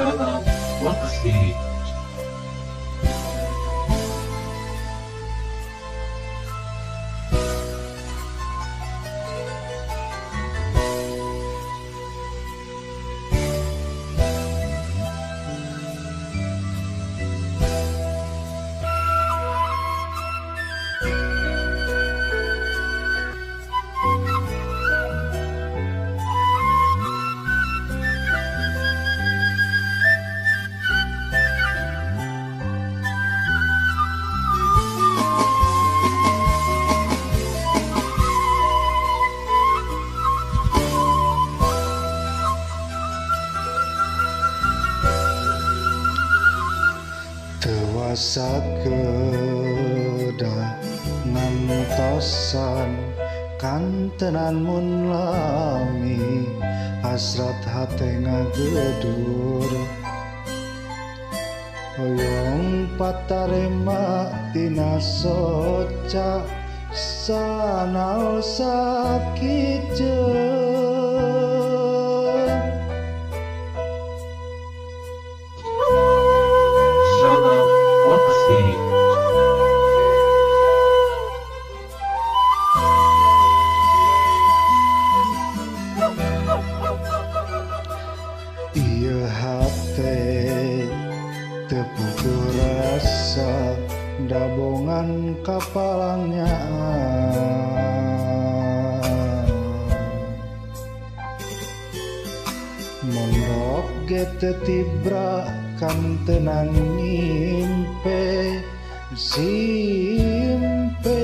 Kapalang WeSing. Tewasa kedah ngantosan kantenan mun lami hasrat hate ngagedur hoyong patarema tina soca sanao sakit ieu hate tepuguh rasa dabongan Kapalang Nyaah mondok ge teu tibra kan tenang ngimpe simpe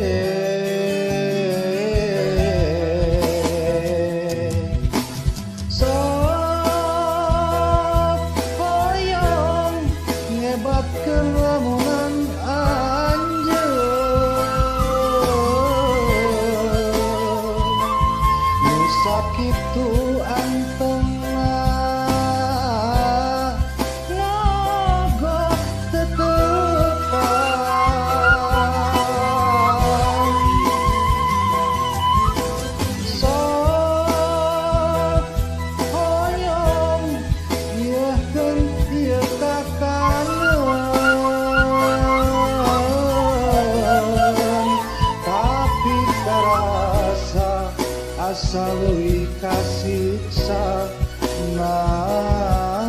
kelamunan anjeun nu sakitu antengna ngogo tetepan sok hoyong ieukeun ieu kakana asa leuwih kasiksa nalangsa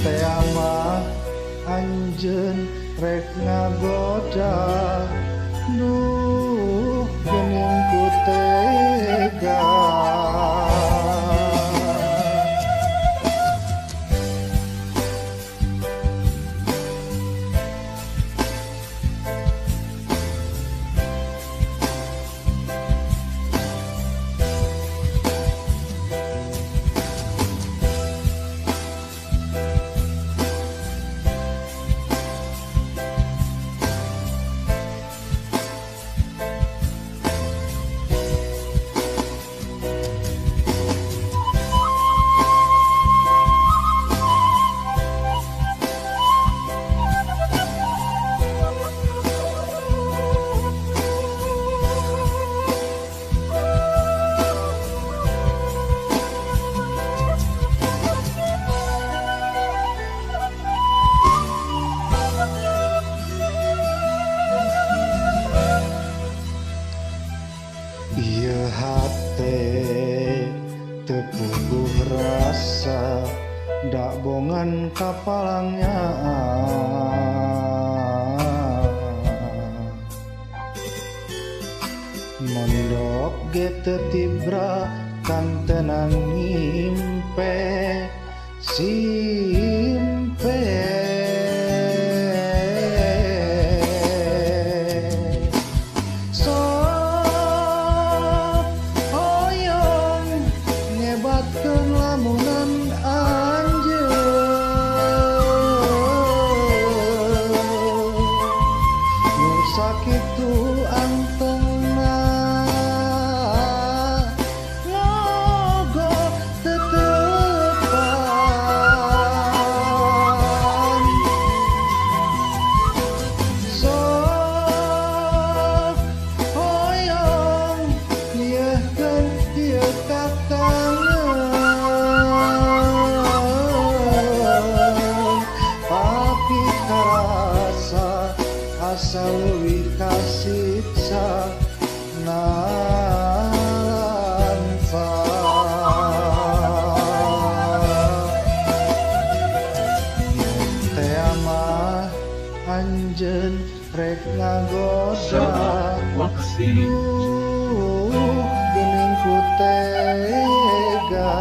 teh mah anjeun rek ngagoda duh geuning ku tega ieu hate tepuguh rasa dabongan Kapalang Nyaah mondok ge teu tibra kan tenang ngimpe simpe lamunan anjeun nu sakitu antengna ngogo tetepan sok hoyong leuwih kasiksa nalanfa teh mah anjeun rek ngagoda WeSing. geuning ku tega